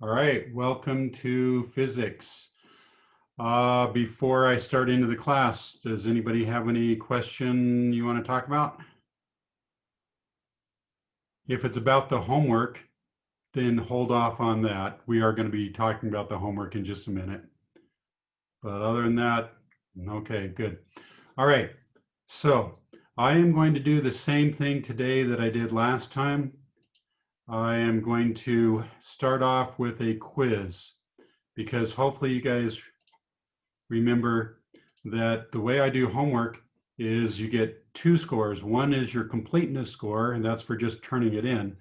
All right, welcome to physics. Before I start into the class, does anybody have any question you want to talk about? If it's about the homework, then hold off on that. We are going to be talking about the homework in just a minute. But other than that, okay, good. All right, so I am going to do the same thing today that I did last time. I am going to start off with a quiz because hopefully you guys remember that the way I do homework is you get two scores. One is your completeness score, and that's for just turning it in.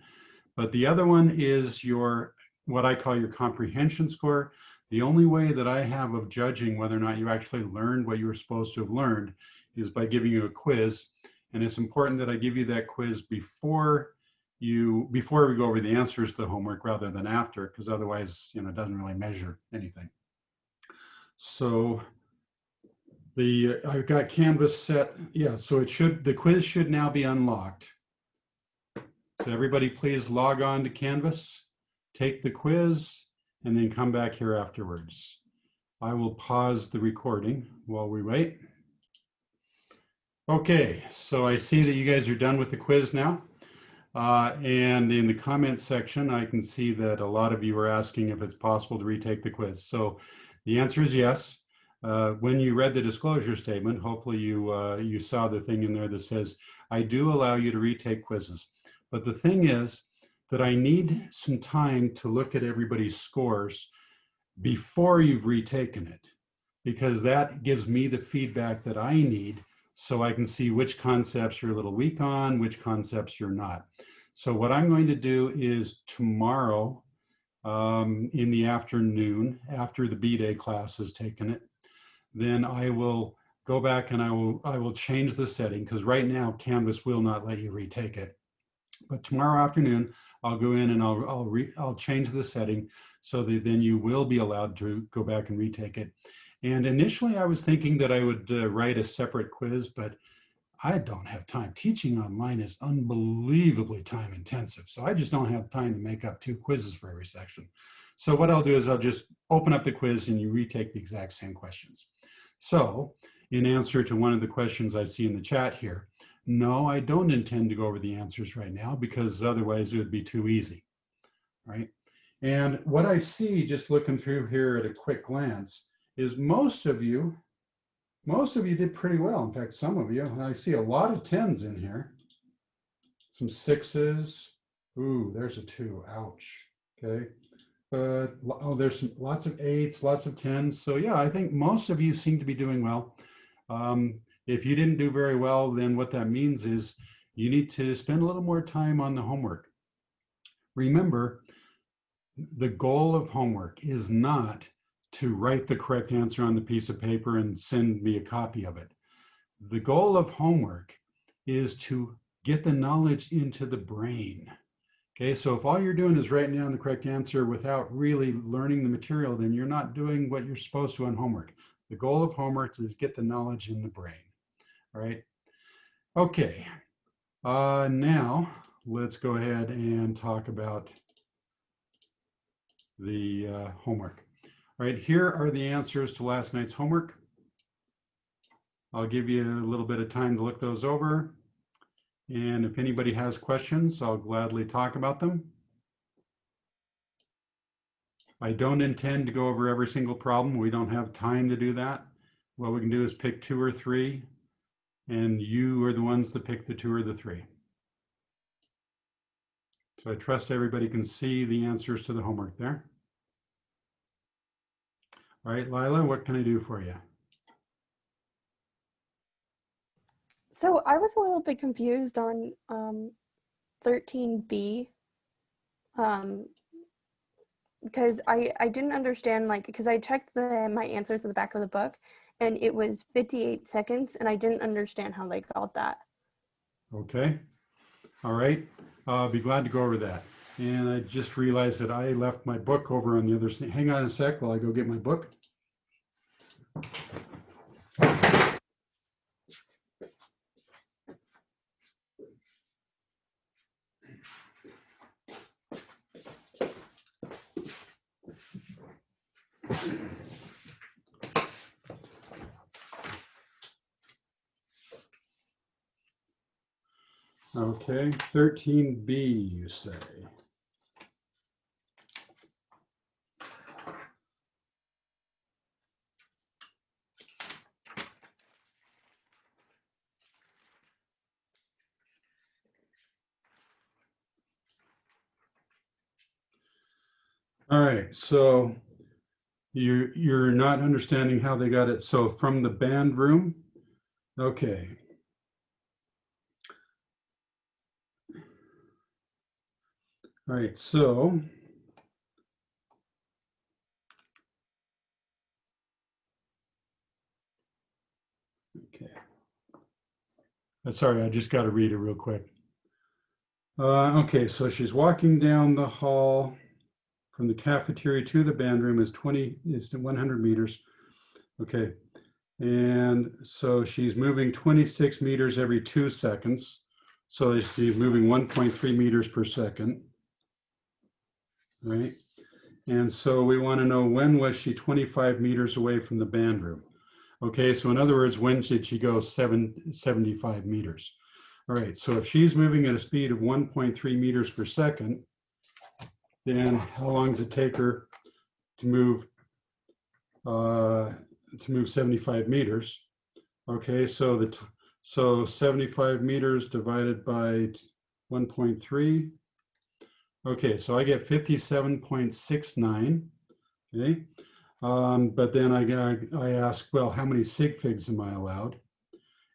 But the other one is your, what I call your comprehension score. The only way that I have of judging whether or not you actually learned what you were supposed to have learned is by giving you a quiz. And it's important that I give you that quiz before we go over the answers to the homework rather than after, because otherwise, it doesn't really measure anything. So I've got Canvas set. Yeah, so the quiz should now be unlocked. So everybody please log on to Canvas, take the quiz, and then come back here afterwards. I will pause the recording while we wait. Okay, so I see that you guys are done with the quiz now. And in the comments section, I can see that a lot of you are asking if it's possible to retake the quiz. So the answer is yes. When you read the disclosure statement, hopefully you saw the thing in there that says, I do allow you to retake quizzes. But the thing is that I need some time to look at everybody's scores before you've retaken it, because that gives me the feedback that I need so I can see which concepts you're a little weak on, which concepts you're not. So what I'm going to do is tomorrow in the afternoon, after the B-Day class has taken it, then I will go back and I will change the setting, because right now Canvas will not let you retake it. But tomorrow afternoon, I'll go in and I'll change the setting so that then you will be allowed to go back and retake it. And initially I was thinking that I would write a separate quiz, but I don't have time. Teaching online is unbelievably time intensive. So I just don't have time to make up 2 quizzes for every section. So what I'll do is I'll just open up the quiz and you retake the exact same questions. So in answer to one of the questions I see in the chat here, no, I don't intend to go over the answers right now because otherwise it would be too easy, right? And what I see just looking through here at a quick glance is most of you did pretty well. In fact, some of you, I see a lot of 10s in here, some 6s. Ooh, there's a 2, ouch, okay. But there's lots of 8s, lots of 10s. So yeah, I think most of you seem to be doing well. If you didn't do very well, then what that means is you need to spend a little more time on the homework. Remember, the goal of homework is not to write the correct answer on the piece of paper and send me a copy of it. The goal of homework is to get the knowledge into the brain. Okay, so if all you're doing is writing down the correct answer without really learning the material, then you're not doing what you're supposed to on homework. The goal of homework is get the knowledge in the brain. All right. Okay. Now let's go ahead and talk about the homework. All right, here are the answers to last night's homework. I'll give you a little bit of time to look those over. And if anybody has questions, I'll gladly talk about them. I don't intend to go over every single problem. We don't have time to do that. What we can do is pick 2 or 3, and you are the ones that pick the 2 or the 3. So I trust everybody can see the answers to the homework there. All right, Lila, what can I do for you? So I was a little bit confused on 13B because I didn't understand, because I checked my answers at the back of the book and it was 58 seconds and I didn't understand how they got that. Okay. All right. I'll be glad to go over that. And I just realized that I left my book over on the other side. Hang on a sec while I go get my book. Okay, 13B, you say. All right, so you're not understanding how they got it. So from the band room, okay. All right, so okay. Sorry, I just got to read it real quick. Okay, so she's walking down the hall from the cafeteria to the band room is 100 meters. Okay, and so she's moving 26 meters every 2 seconds. So she's moving 1.3 meters per second, right? And so we want to know, when was she 25 meters away from the band room? Okay, so in other words, when did she go 75 meters? All right, so if she's moving at a speed of 1.3 meters per second, then how long does it take her to move 75 meters? Okay, so so 75 meters divided by 1.3. Okay, so I get 57.69. Okay, but then I ask, well, how many sig figs am I allowed?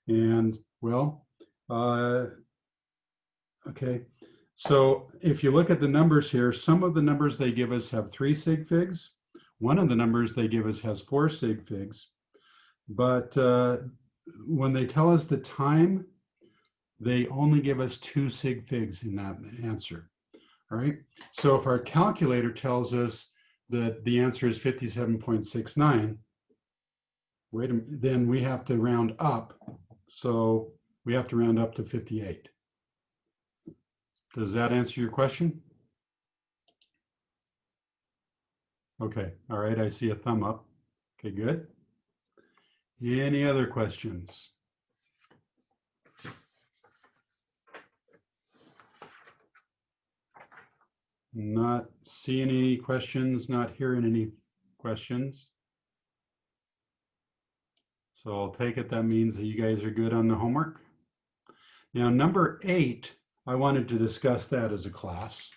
And well, okay, so if you look at the numbers here, some of the numbers they give us have 3 sig figs. One of the numbers they give us has 4 sig figs. But when they tell us the time, they only give us 2 sig figs in that answer. All right. So if our calculator tells us that the answer is 57.69, then we have to round up. So we have to round up to 58. Does that answer your question? Okay. All right. I see a thumb up. Okay, good. Any other questions? Not seeing any questions, not hearing any questions. So I'll take it that means that you guys are good on the homework. Now, number 8, I wanted to discuss that as a class.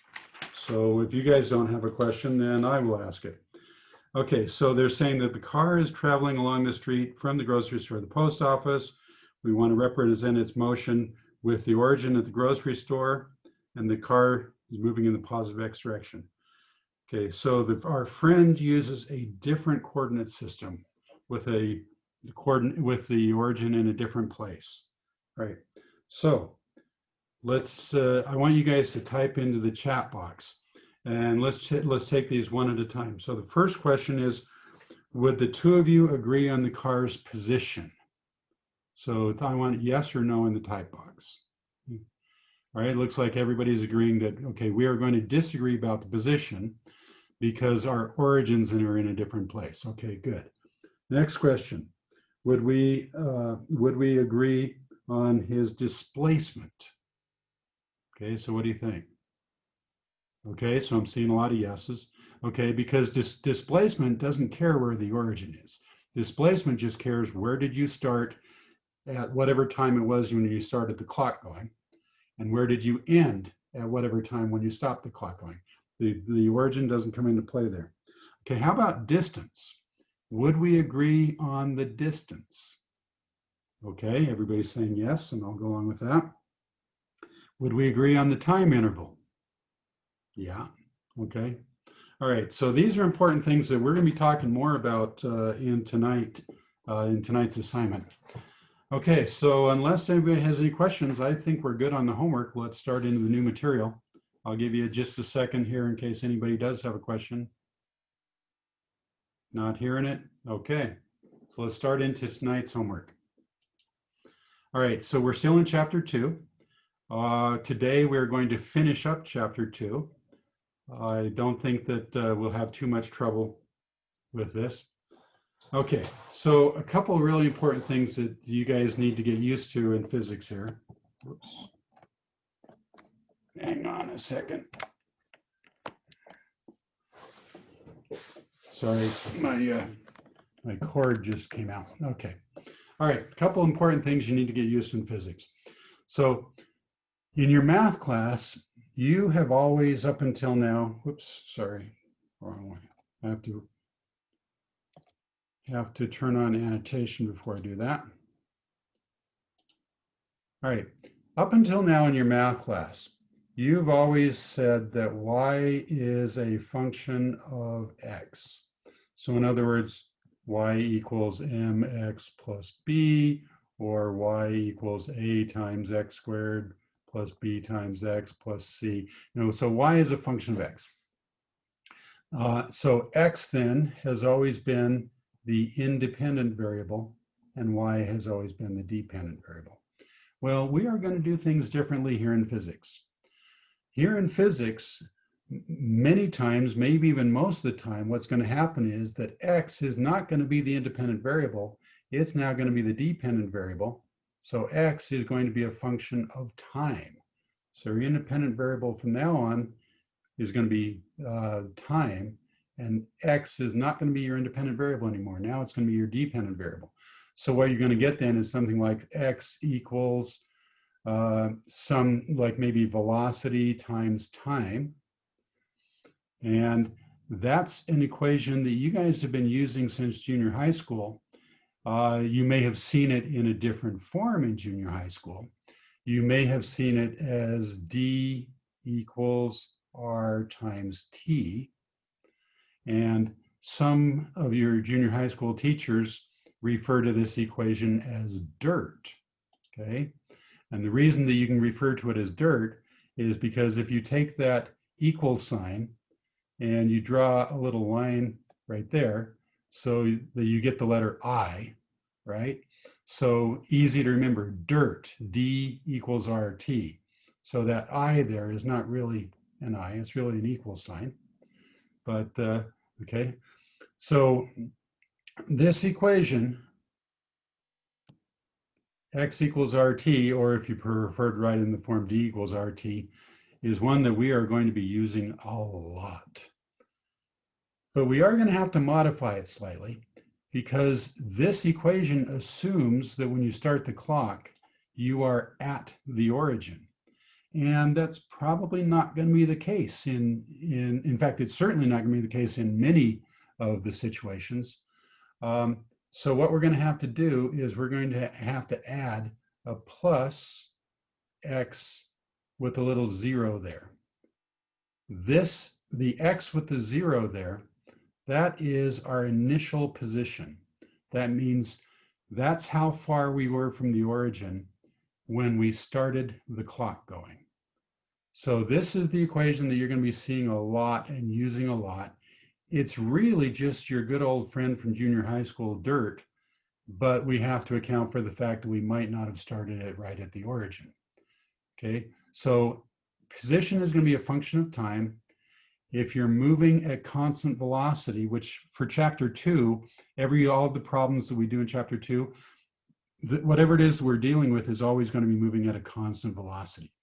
So if you guys don't have a question, then I will ask it. Okay, so they're saying that the car is traveling along the street from the grocery store to the post office. We want to represent its motion with the origin at the grocery store, and the car is moving in the positive X direction. Okay, so our friend uses a different coordinate system with the origin in a different place. All right, so I want you guys to type into the chat box, and let's take these one at a time. So the first question is, would the two of you agree on the car's position? So I want yes or no in the type box. All right, it looks like everybody's agreeing that, okay, we are going to disagree about the position because our origins are in a different place. Okay, good. Next question. Would we agree on his displacement? Okay, so what do you think? Okay, so I'm seeing a lot of yeses. Okay, because displacement doesn't care where the origin is. Displacement just cares where did you start at whatever time it was when you started the clock going, and where did you end at whatever time when you stopped the clock going. The origin doesn't come into play there. Okay, how about distance? Would we agree on the distance? Okay, everybody's saying yes, and I'll go along with that. Would we agree on the time interval? Yeah, okay. All right, so these are important things that we're going to be talking more about in tonight's assignment. Okay, so unless anybody has any questions, I think we're good on the homework. Let's start into the new material. I'll give you just a second here in case anybody does have a question. Not hearing it? Okay, so let's start into tonight's homework. All right, so we're still in chapter 2. Today we're going to finish up chapter 2. I don't think that we'll have too much trouble with this. Okay, so a couple of really important things that you guys need to get used to in physics here. Whoops. Hang on a second. Sorry, my cord just came out. Okay. All right, a couple important things you need to get used to in physics. So in your math class, you have always up until now, whoops, sorry, wrong way. I have to turn on annotation before I do that. All right, up until now in your math class, you've always said that y is a function of x. So in other words, y equals mx plus b, or y equals a times x squared plus b times x plus c. So y is a function of x. So x then has always been the independent variable, and y has always been the dependent variable. Well, we are going to do things differently here in physics. Here in physics, many times, maybe even most of the time, what's going to happen is that x is not going to be the independent variable. It's now going to be the dependent variable. So x is going to be a function of time. So your independent variable from now on is going to be time, and x is not going to be your independent variable anymore. Now it's going to be your dependent variable. So what you're going to get then is something like x equals some like maybe velocity times time. And that's an equation that you guys have been using since junior high school. You may have seen it in a different form in junior high school. You may have seen it as d equals r times t. And some of your junior high school teachers refer to this equation as dirt, okay? And the reason that you can refer to it as dirt is because if you take that equal sign and you draw a little line right there, so that you get the letter I, right? So easy to remember, dirt, D equals RT. So that I there is not really an I, it's really an equal sign. But, okay, so this equation, x equals RT, or if you prefer to write in the form D equals RT, is one that we are going to be using a lot. But we are going to have to modify it slightly, because this equation assumes that when you start the clock, you are at the origin. And that's probably not going to be the case in fact, it's certainly not going to be the case in many of the situations. So what we're going to have to do is we're going to have to add a plus x with a little 0 there. The x with the 0 there, that is our initial position. That means that's how far we were from the origin when we started the clock going. So this is the equation that you're going to be seeing a lot and using a lot. It's really just your good old friend from junior high school, dirt, but we have to account for the fact that we might not have started it right at the origin. Okay, so position is going to be a function of time. If you're moving at constant velocity, which for chapter 2, all of the problems that we do in chapter 2, whatever it is we're dealing with is always going to be moving at a constant velocity.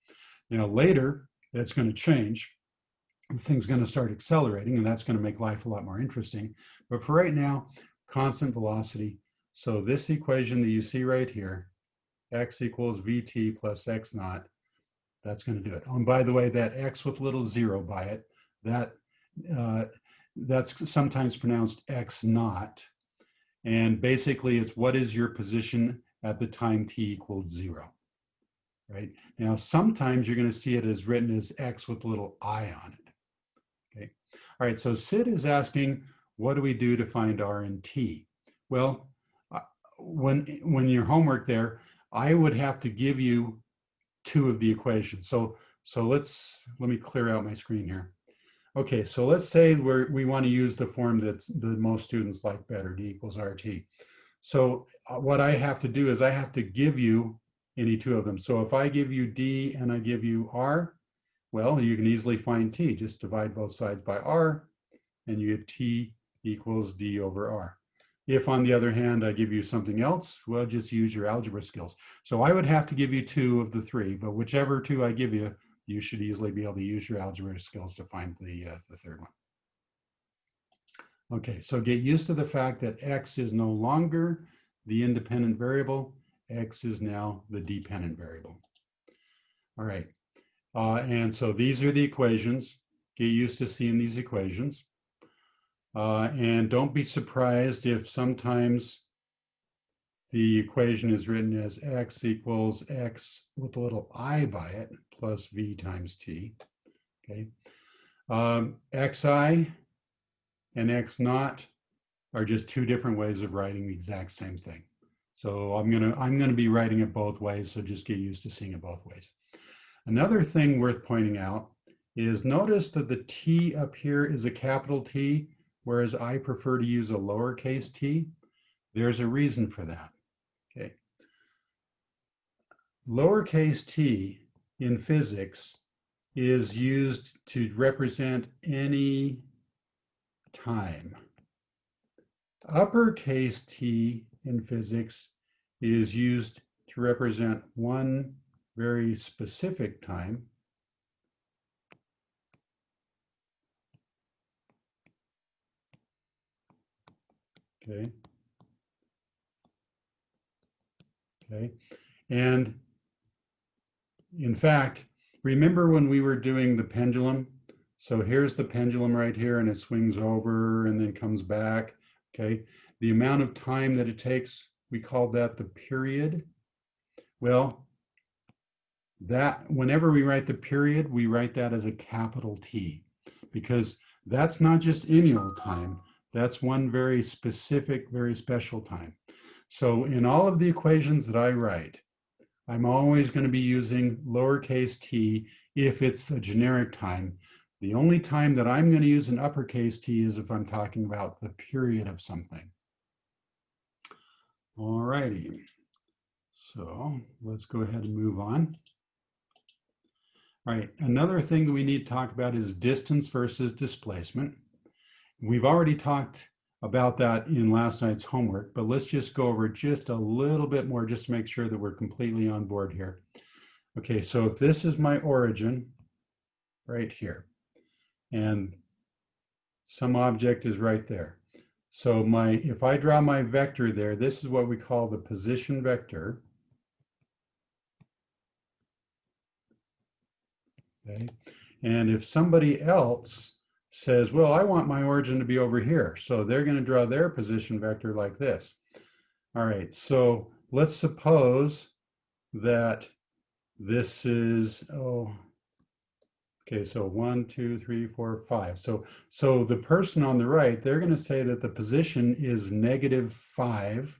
Now later, that's going to change. Things going to start accelerating, and that's going to make life a lot more interesting. But for right now, constant velocity. So this equation that you see right here, x equals vt plus x naught, that's going to do it. And by the way, that x with little 0 by it, that's sometimes pronounced x naught. And basically, it's what is your position at the time t equals 0. Right? Now, sometimes you're going to see it as written as x with a little I on it. Okay. All right, so Sid is asking, what do we do to find R and T? Well, when your homework there, I would have to give you 2 of the equations. So let me clear out my screen here. Okay, so let's say we want to use the form that the most students like better, D equals RT. So what I have to do is I have to give you any 2 of them. So if I give you D and I give you R, well, you can easily find T. Just divide both sides by R and you get T equals d over r. If, on the other hand, I give you something else, well, just use your algebra skills. So I would have to give you 2 of the 3, but whichever 2 I give you, you should easily be able to use your algebra skills to find the third one. Okay, so get used to the fact that x is no longer the independent variable. X is now the dependent variable. All right, and so these are the equations. Get used to seeing these equations. And don't be surprised if sometimes the equation is written as x equals x with a little I by it plus v times t. Okay, xi and x naught are just 2 different ways of writing the exact same thing. So I'm gonna be writing it both ways. So just get used to seeing it both ways. Another thing worth pointing out is notice that the t up here is a capital T, whereas I prefer to use a lowercase t. There's a reason for that. Okay. Lowercase t in physics is used to represent any time. Uppercase T in physics is used to represent one very specific time. Okay. Okay. And in fact, remember when we were doing the pendulum? So here's the pendulum right here, and it swings over and then comes back. Okay. The amount of time that it takes, we call that the period. Well, that whenever we write the period, we write that as a capital T, because that's not just any old time. That's one very specific, very special time. So in all of the equations that I write, I'm always going to be using lowercase t if it's a generic time. The only time that I'm going to use an uppercase t is if I'm talking about the period of something. All righty. So let's go ahead and move on. All right, another thing that we need to talk about is distance versus displacement. We've already talked about that in last night's homework, but let's just go over just a little bit more just to make sure that we're completely on board here. Okay, so if this is my origin right here, and some object is right there. So if I draw my vector there, this is what we call the position vector. Okay, and if somebody else says, well, I want my origin to be over here, so they're going to draw their position vector like this. All right, so let's suppose that this is, okay, so 1, 2, 3, 4, 5. So the person on the right, they're going to say that the position is -5,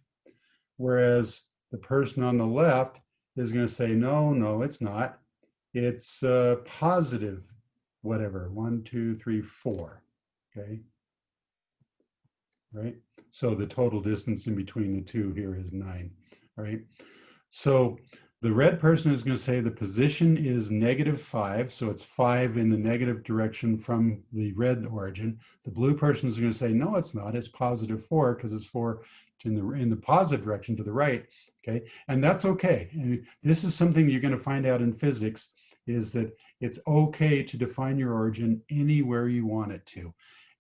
whereas the person on the left is going to say, no, it's not. It's positive, whatever, 1, 2, 3, 4. Okay, right? So the total distance in between the two here is 9, right? So the red person is going to say the position is -5, so it's 5 in the negative direction from the red origin. The blue person is going to say, no, it's not. It's +4 because it's 4 in the positive direction to the right. Okay, and that's okay. And this is something you're going to find out in physics, is that it's okay to define your origin anywhere you want it to.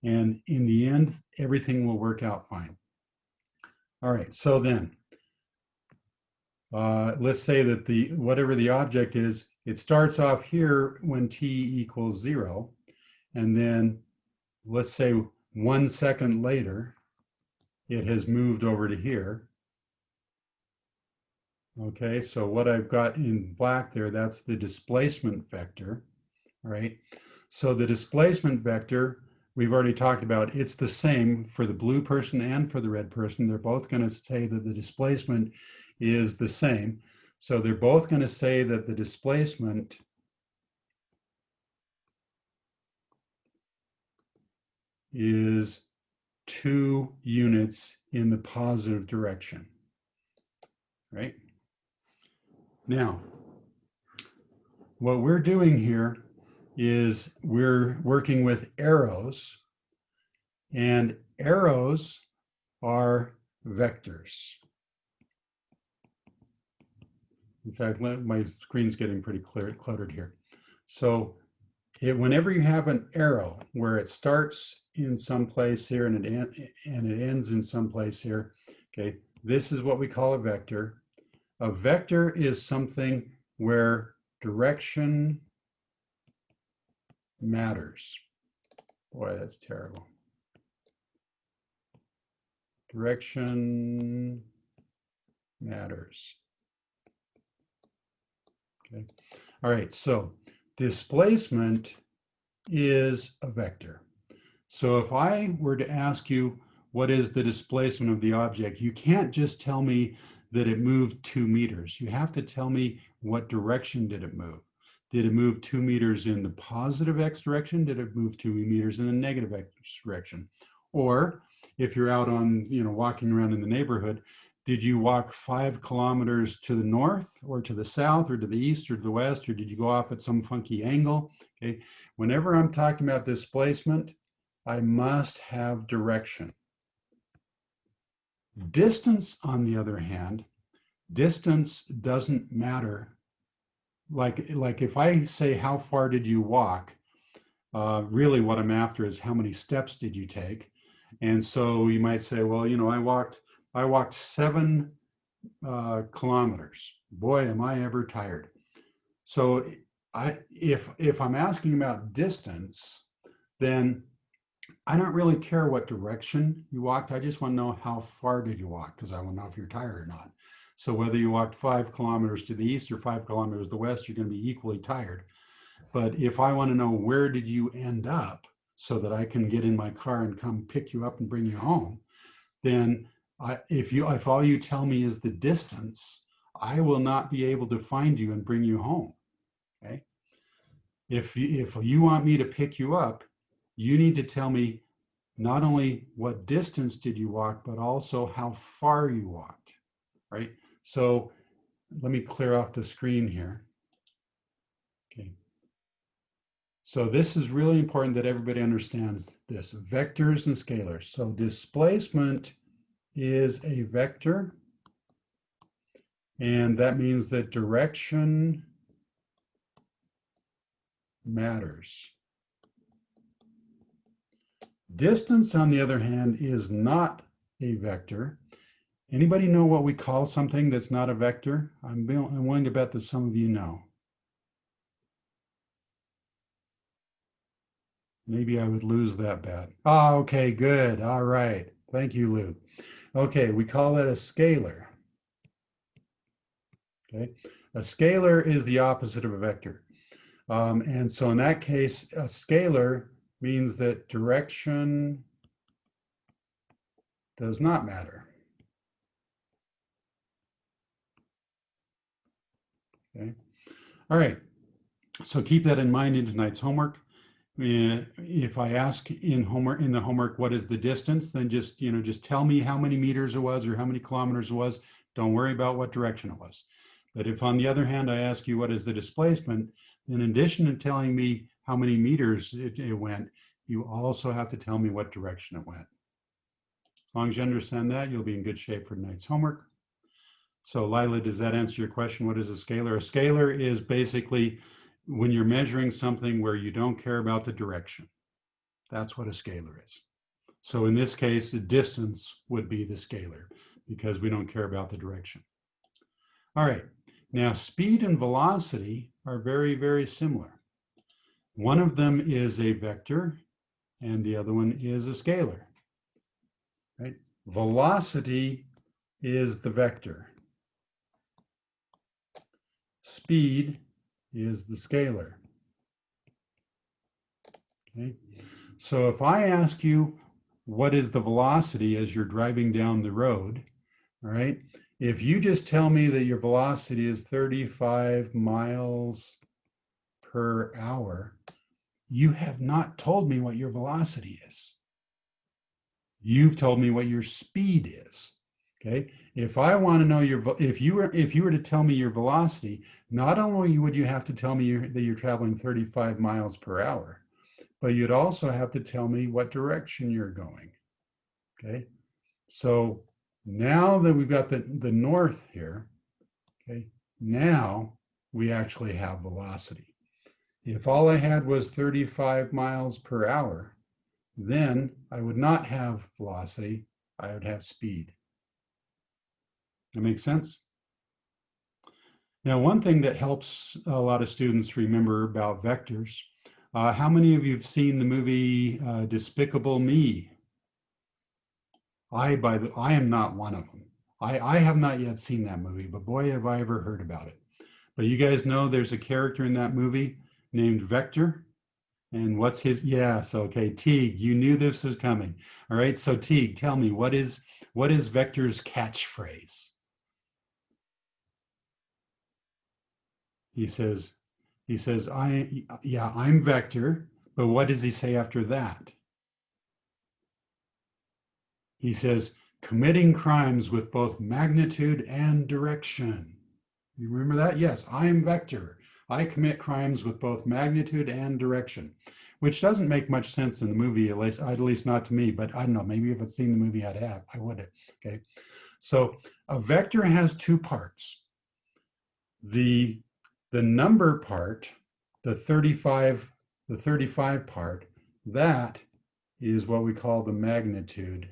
And in the end, everything will work out fine. All right, so then, let's say that whatever the object is, it starts off here when t equals 0, and then let's say 1 second later, it has moved over to here. Okay, so what I've got in black there, that's the displacement vector, right? So the displacement vector, we've already talked about, it's the same for the blue person and for the red person. They're both going to say that the displacement is the same. So they're both going to say that the displacement is 2 units in the positive direction, right? Now, what we're doing here is we're working with arrows, and arrows are vectors. In fact, my screen's getting pretty cluttered here. So whenever you have an arrow where it starts in some place here and it ends in some place here, okay, this is what we call a vector. A vector is something where direction matters. Boy, that's terrible. Direction matters. Okay. All right, so displacement is a vector. So if I were to ask you, what is the displacement of the object? You can't just tell me that it moved 2 meters. You have to tell me what direction did it move. Did it move 2 meters in the positive x direction? Did it move 2 meters in the negative x direction? Or if you're out on, walking around in the neighborhood, did you walk 5 kilometers to the north or to the south or to the east or to the west, or did you go off at some funky angle? Okay. Whenever I'm talking about displacement, I must have direction. Distance, on the other hand, distance doesn't matter. Like if I say, how far did you walk? Really what I'm after is how many steps did you take? And so you might say, well, I walked 7 kilometers. Boy, am I ever tired. So if I'm asking about distance, then I don't really care what direction you walked. I just want to know how far did you walk, because I want to know if you're tired or not. So whether you walked 5 kilometers to the east or 5 kilometers to the west, you're going to be equally tired. But if I want to know where did you end up so that I can get in my car and come pick you up and bring you home, then if all you tell me is the distance, I will not be able to find you and bring you home. Okay. If you want me to pick you up, you need to tell me not only what distance did you walk, but also how far you walked, right? So let me clear off the screen here. Okay. So this is really important that everybody understands this, vectors and scalars. So displacement is a vector, and that means that direction matters. Distance, on the other hand, is not a vector. Anybody know what we call something that's not a vector? I'm willing to bet that some of you know. Maybe I would lose that bet. Oh, okay, good. All right. Thank you, Luke. Okay, we call that a scalar. Okay, a scalar is the opposite of a vector. And so in that case, a scalar means that direction does not matter. Okay. All right. So keep that in mind in tonight's homework. If I ask in the homework, what is the distance, then just tell me how many meters it was or how many kilometers it was. Don't worry about what direction it was. But if, on the other hand, I ask you what is the displacement, then in addition to telling me how many meters it went, you also have to tell me what direction it went. As long as you understand that, you'll be in good shape for tonight's homework. So Lila, does that answer your question? What is a scalar? A scalar is basically when you're measuring something where you don't care about the direction. That's what a scalar is. So in this case, the distance would be the scalar because we don't care about the direction. All right, now speed and velocity are very, very similar. One of them is a vector and the other one is a scalar, right? Velocity is the vector. Speed is the scalar. Okay, so if I ask you what is the velocity as you're driving down the road, all right, if you just tell me that your velocity is 35 miles per hour, you have not told me what your velocity is. You've told me what your speed is. Okay, if I want to know if you were to tell me your velocity, not only would you have to tell me that you're traveling 35 miles per hour, but you'd also have to tell me what direction you're going. Okay, so now that we've got the north here, okay, now we actually have velocity. If all I had was 35 miles per hour, then I would not have velocity, I would have speed. That makes sense? Now, one thing that helps a lot of students remember about vectors, how many of you have seen the movie Despicable Me? I am not one of them. I have not yet seen that movie, but boy, have I ever heard about it. But you guys know there's a character in that movie named Vector. And what's his, yes, okay, Teague, you knew this was coming. All right, so Teague, tell me, what is Vector's catchphrase? He says, I'm Vector, but what does he say after that? He says, committing crimes with both magnitude and direction. You remember that? Yes, I'm Vector. I commit crimes with both magnitude and direction, which doesn't make much sense in the movie, at least not to me, but I don't know, maybe if I'd seen the movie, I would have, okay? So a vector has two parts. The number part, the 35 part, that is what we call the magnitude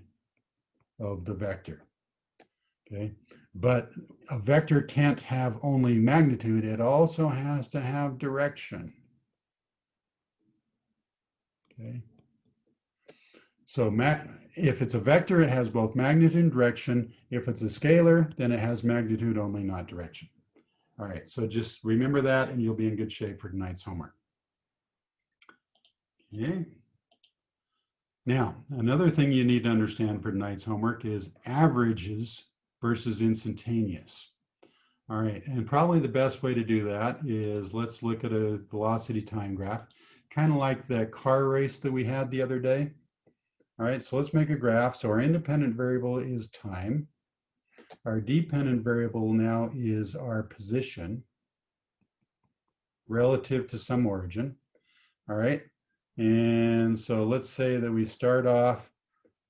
of the vector. Okay, but a vector can't have only magnitude, it also has to have direction. Okay, so if it's a vector, it has both magnitude and direction. If it's a scalar, then it has magnitude only, not direction. All right, so just remember that and you'll be in good shape for tonight's homework. Okay. Now, another thing you need to understand for tonight's homework is averages versus instantaneous. All right, and probably the best way to do that is let's look at a velocity time graph, kind of like the car race that we had the other day. All right, so let's make a graph. So our independent variable is time. Our dependent variable now is our position relative to some origin. All right, and so let's say that we start off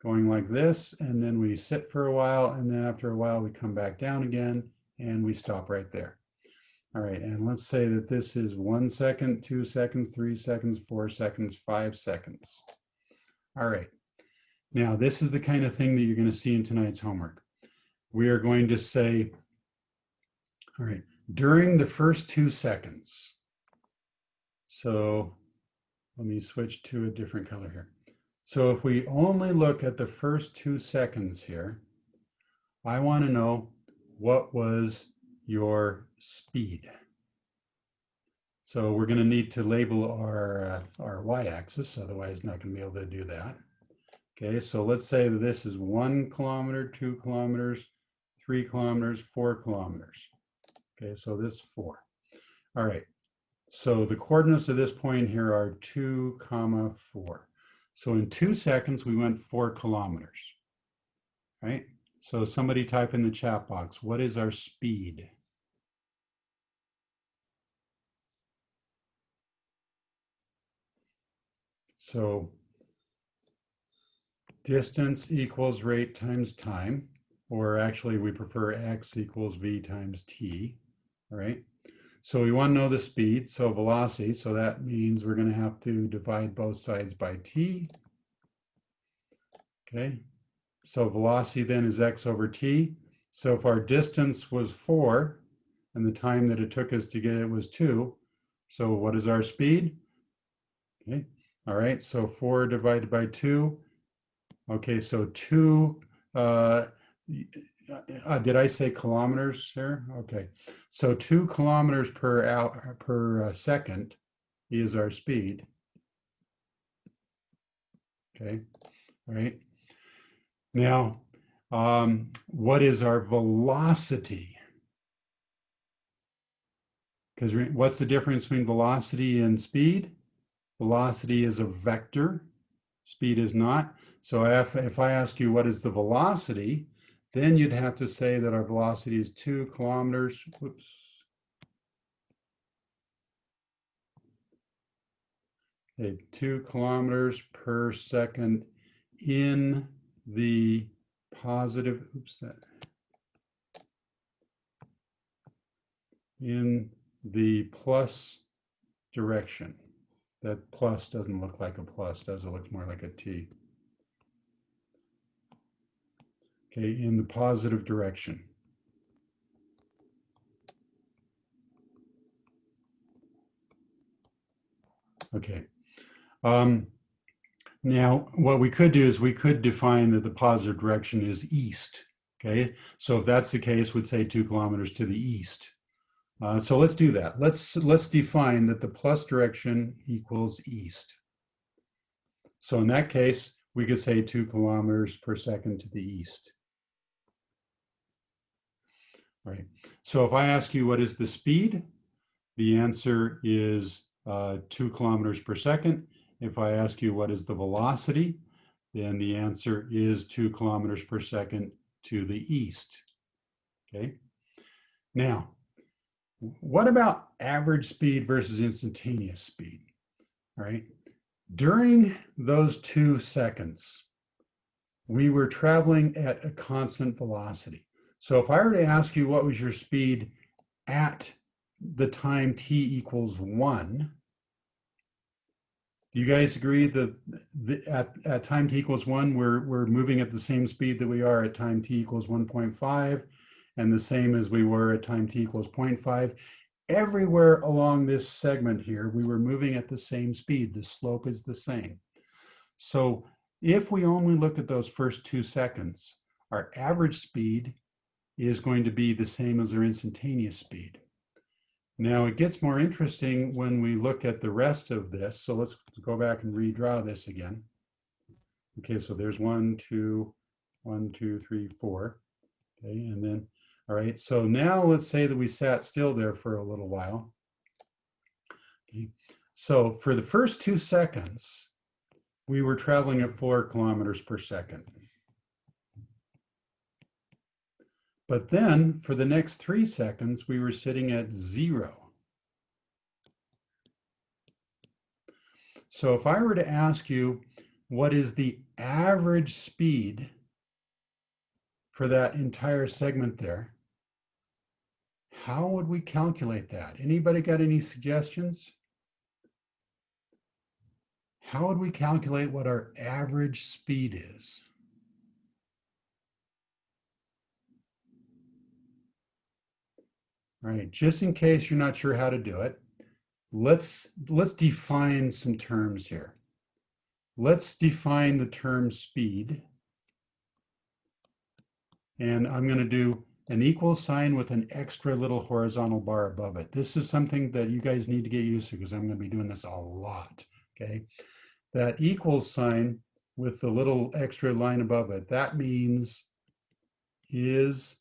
going like this, and then we sit for a while, and then after a while we come back down again, and we stop right there. All right, and let's say that this is 1 second, 2 seconds, 3 seconds, 4 seconds, 5 seconds. All right, now this is the kind of thing that you're going to see in tonight's homework. We are going to say, all right, during the first 2 seconds. So let me switch to a different color here. So if we only look at the first 2 seconds here, I want to know what was your speed. So we're going to need to label our y-axis, otherwise not going to be able to do that. Okay, so let's say that this is 1 kilometer, 2 kilometers, 3 kilometers, 4 kilometers. Okay, so this is 4. All right, so the coordinates of this point here are 2, 4. So in 2 seconds, we went 4 kilometers, right? So somebody type in the chat box, what is our speed? So distance equals rate times time, or actually we prefer x equals v times t, all right? So we want to know the speed, so velocity, so that means we're going to have to divide both sides by t, okay? So velocity then is x over t. So if our distance was 4, and the time that it took us to get it was 2, so what is our speed? Okay, all right, so 4 divided by 2. Okay, so 2, did I say kilometers here? Okay, so 2 kilometers per hour per second is our speed. Okay, all right. Now, what is our velocity? Because what's the difference between velocity and speed? Velocity is a vector, speed is not. So if I ask you what is the velocity, then you'd have to say that our velocity is 2 kilometers, whoops. Okay, 2 kilometers per second in the positive, oops, that, in the plus direction. That plus doesn't look like a plus, does it? Looks more like a T. Okay, in the positive direction. Okay. Now, what we could do is we could define that the positive direction is east. Okay, so if that's the case, we'd say 2 kilometers to the east. So let's do that. Let's define that the plus direction equals east. So in that case, we could say 2 kilometers per second to the east. Right. So if I ask you what is the speed, the answer is 2 kilometers per second. If I ask you what is the velocity, then the answer is 2 kilometers per second to the east. Okay. Now, what about average speed versus instantaneous speed? All right. During those 2 seconds, we were traveling at a constant velocity. So if I were to ask you what was your speed at the time t equals 1, do you guys agree that at time t equals 1, we're moving at the same speed that we are at time t equals 1.5, and the same as we were at time t equals 0.5? Everywhere along this segment here, we were moving at the same speed. The slope is the same. So if we only look at those first 2 seconds, our average speed is going to be the same as our instantaneous speed. Now it gets more interesting when we look at the rest of this. So let's go back and redraw this again. Okay, so there's 1, 2, 1, 2, 3, 4. Okay, and then, all right, so now let's say that we sat still there for a little while. Okay, so for the first 2 seconds, we were traveling at 4 kilometers per second. But then for the next 3 seconds, we were sitting at 0. So if I were to ask you, what is the average speed for that entire segment there, how would we calculate that? Anybody got any suggestions? How would we calculate what our average speed is? All right, just in case you're not sure how to do it, let's define some terms here. Let's define the term speed. And I'm going to do an equal sign with an extra little horizontal bar above it. This is something that you guys need to get used to because I'm going to be doing this a lot, okay? That equal sign with the little extra line above it, that means is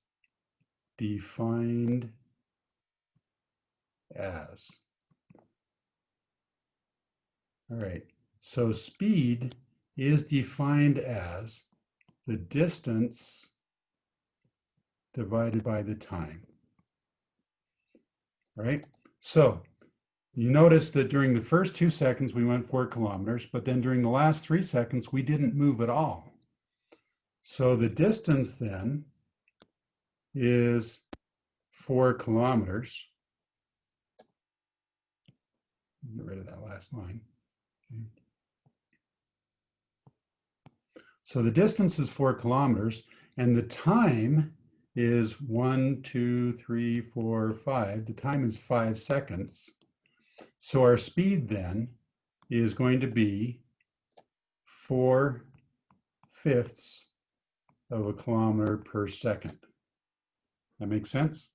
defined as. All right, so speed is defined as the distance divided by the time. All right, so you notice that during the first 2 seconds, we went 4 kilometers, but then during the last 3 seconds, we didn't move at all. So the distance then is 4 kilometers. Get rid of that last line. Okay. So the distance is 4 kilometers, and the time is 1, 2, 3, 4, 5. The time is 5 seconds. So our speed then is going to be 4/5 of a kilometer per second. That makes sense?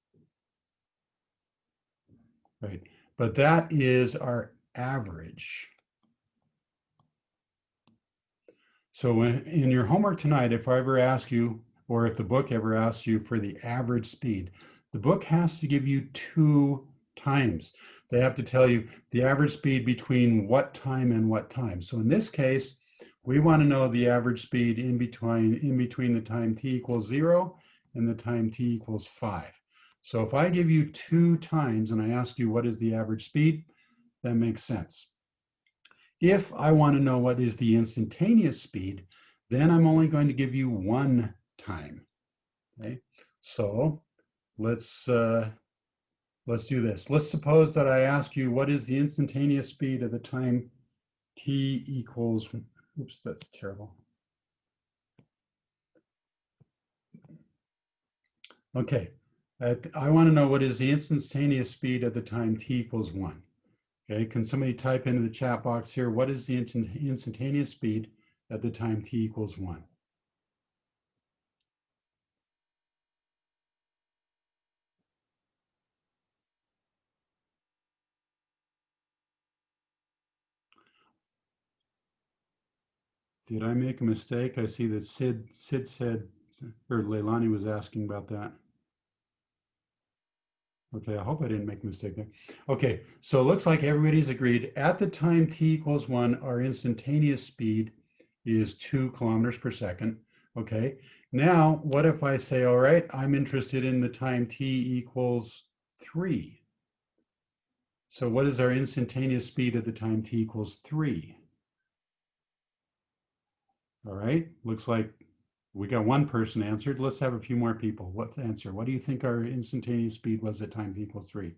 Right. But that is our average. So when, in your homework tonight, if I ever ask you, or if the book ever asks you for the average speed, the book has to give you 2 times. They have to tell you the average speed between what time and what time. So in this case, we want to know the average speed in between the time t equals 0 and the time t equals 5. So if I give you 2 times and I ask you what is the average speed, that makes sense. If I want to know what is the instantaneous speed, then I'm only going to give you one time. Okay, so let's do this. Let's suppose that I ask you, what is the instantaneous speed at the time t equals, oops, that's terrible. Okay, I want to know what is the instantaneous speed at the time t equals 1. Okay, can somebody type into the chat box here, what is the instantaneous speed at the time t equals 1? Did I make a mistake? I see that Sid said, or Leilani was asking about that. Okay, I hope I didn't make a mistake there. Okay, so it looks like everybody's agreed. At the time t equals 1, our instantaneous speed is 2 kilometers per second. Okay, now what if I say, all right, I'm interested in the time t equals 3. So what is our instantaneous speed at the time t equals 3? All right, looks like we got one person answered. Let's have a few more people. What's the answer? What do you think our instantaneous speed was at time t equals 3?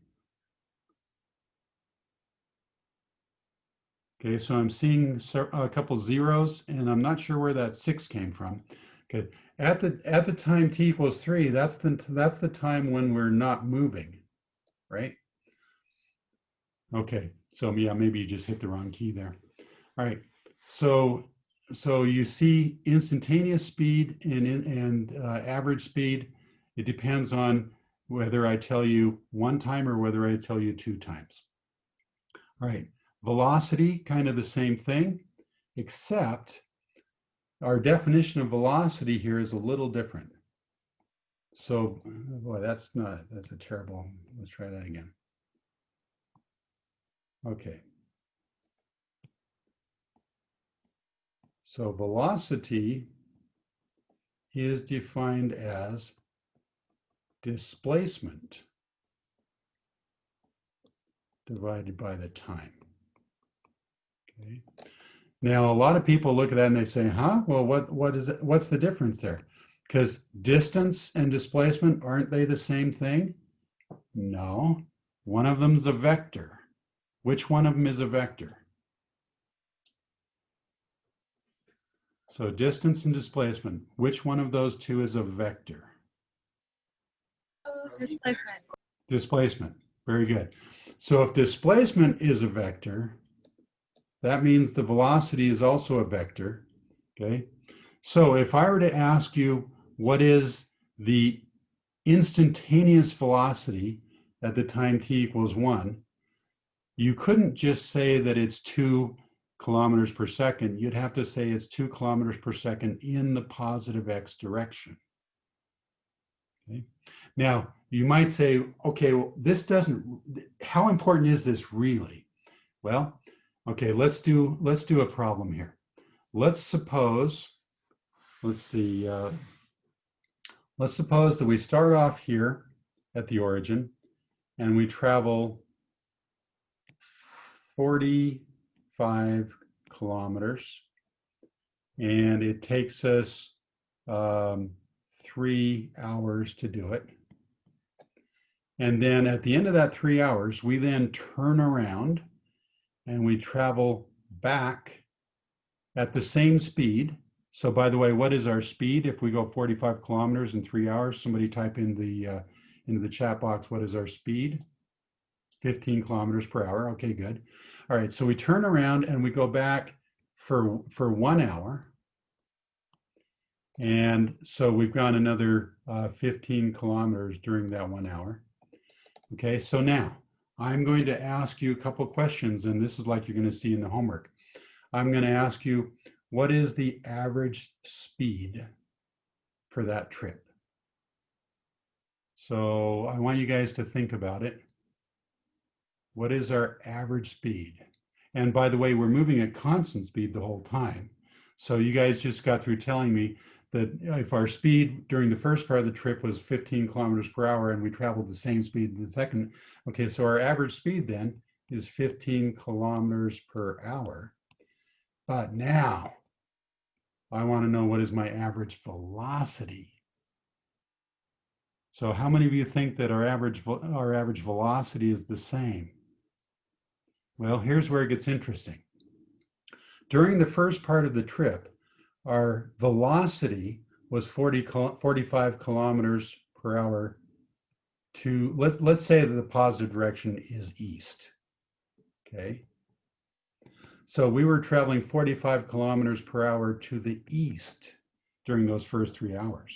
Okay, so I'm seeing a couple zeros, and I'm not sure where that 6 came from. Okay, at the time t equals 3, that's the time when we're not moving, right? Okay, so yeah, maybe you just hit the wrong key there. All right, so you see instantaneous speed and average speed. It depends on whether I tell you one time or whether I tell you 2 times. All right, velocity, kind of the same thing, except our definition of velocity here is a little different. So, boy, that's a terrible, let's try that again. Okay. So velocity is defined as displacement divided by the time. Okay. Now, a lot of people look at that and they say, huh? Well, what is it? What's the difference there? Because distance and displacement, aren't they the same thing? No. One of them is a vector. Which one of them is a vector? So distance and displacement, which one of those two is a vector? Displacement. Displacement. Very good. So if displacement is a vector, that means the velocity is also a vector. Okay. So if I were to ask you what is the instantaneous velocity at the time t equals 1, you couldn't just say that it's 2 kilometers per second. You'd have to say it's 2 kilometers per second in the positive x direction. Okay. Now, you might say, okay, well, this doesn't, how important is this really? Well, okay, let's do a problem here. Let's suppose, let's see, let's suppose that we start off here at the origin and we travel 45 kilometers, and it takes us 3 hours to do it. And then at the end of that 3 hours, we then turn around and we travel back at the same speed. So by the way, what is our speed if we go 45 kilometers in 3 hours? Somebody type in into the chat box, what is our speed? 15 kilometers per hour. Okay, good. All right, so we turn around and we go back for 1 hour. And so we've gone another 15 kilometers during that 1 hour. Okay, so now I'm going to ask you a couple of questions, and this is like you're going to see in the homework. I'm going to ask you, what is the average speed for that trip? So I want you guys to think about it. What is our average speed? And by the way, we're moving at constant speed the whole time. So you guys just got through telling me that if our speed during the first part of the trip was 15 kilometers per hour and we traveled the same speed in the second, okay, so our average speed then is 15 kilometers per hour. But now I want to know what is my average velocity. So how many of you think that our average velocity is the same? Well, here's where it gets interesting. During the first part of the trip, our velocity was 45 kilometers per hour to, let's say that the positive direction is east, okay? So we were traveling 45 kilometers per hour to the east during those first 3 hours.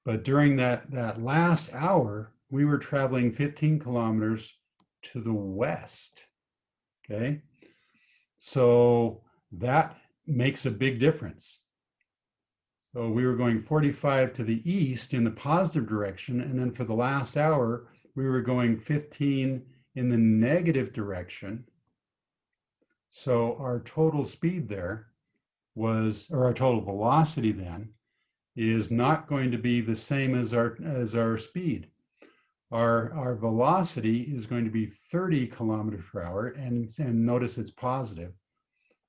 But during that last hour, we were traveling 15 kilometers to the west, okay? So that makes a big difference. So we were going 45 to the east in the positive direction, and then for the last hour, we were going 15 in the negative direction. So our total speed there was, or our total velocity then, is not going to be the same as our speed. Our velocity is going to be 30 kilometers per hour, and notice it's positive.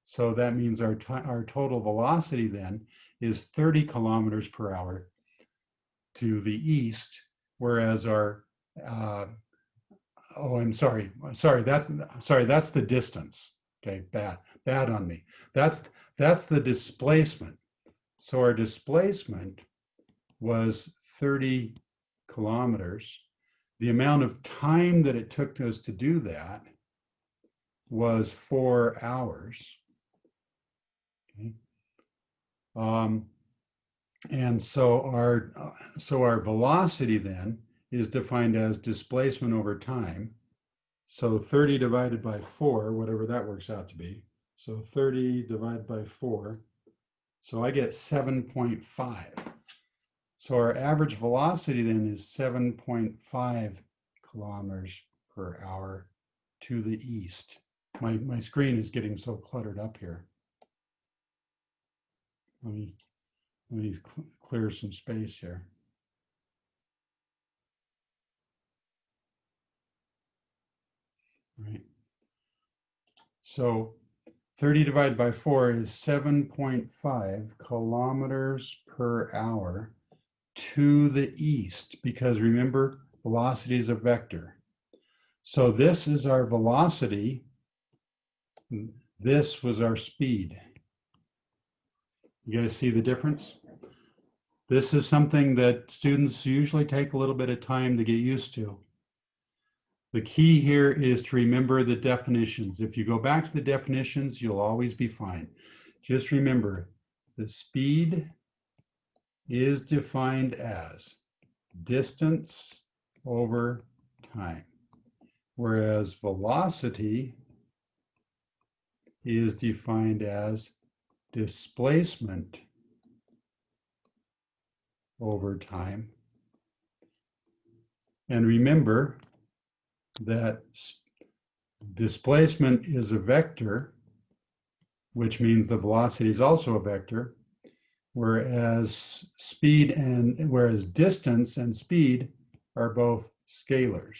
So that means our total velocity then is 30 kilometers per hour to the east, whereas our that's the distance. Okay, bad on me. That's the displacement. So our displacement was 30 kilometers. The amount of time that it took us to do that was 4 hours. Okay. And so our velocity then is defined as displacement over time. So 30 divided by 4, whatever that works out to be. So 30 divided by 4. So I get 7.5. So our average velocity then is 7.5 kilometers per hour to the east. My screen is getting so cluttered up here. Let me clear some space here. Right. So 30 divided by 4 is 7.5 kilometers per hour to the east, because remember, velocity is a vector. So this is our velocity. This was our speed. You guys see the difference? This is something that students usually take a little bit of time to get used to. The key here is to remember the definitions. If you go back to the definitions, you'll always be fine. Just remember, the speed is defined as distance over time, whereas velocity is defined as displacement over time. And remember that displacement is a vector, which means the velocity is also a vector, whereas distance and speed are both scalars.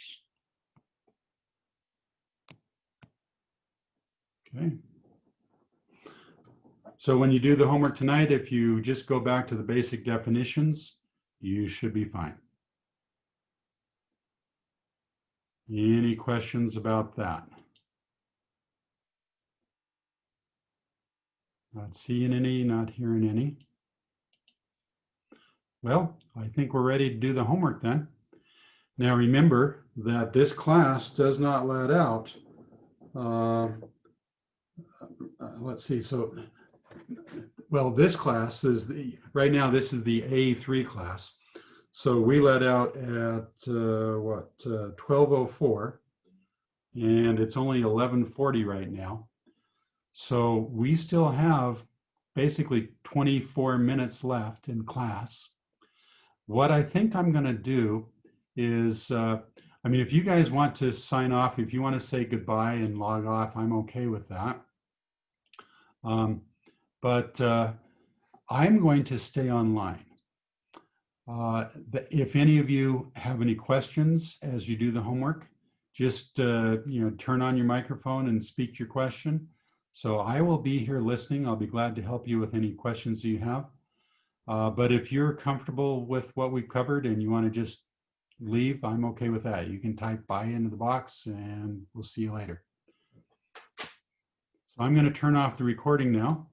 Okay. So when you do the homework tonight, if you just go back to the basic definitions, you should be fine. Any questions about that? Not seeing any, not hearing any. Well, I think we're ready to do the homework then. Now remember that this class does not let out, let's see, so, well, this class is right now this is the A3 class. So we let out at 12:04, and it's only 11:40 right now. So we still have basically 24 minutes left in class. What I think I'm going to do is, if you guys want to sign off, if you want to say goodbye and log off, I'm okay with that. But I'm going to stay online. If any of you have any questions as you do the homework, just turn on your microphone and speak your question. So I will be here listening. I'll be glad to help you with any questions you have. But if you're comfortable with what we've covered and you want to just leave, I'm okay with that. You can type bye into the box and we'll see you later. So I'm going to turn off the recording now.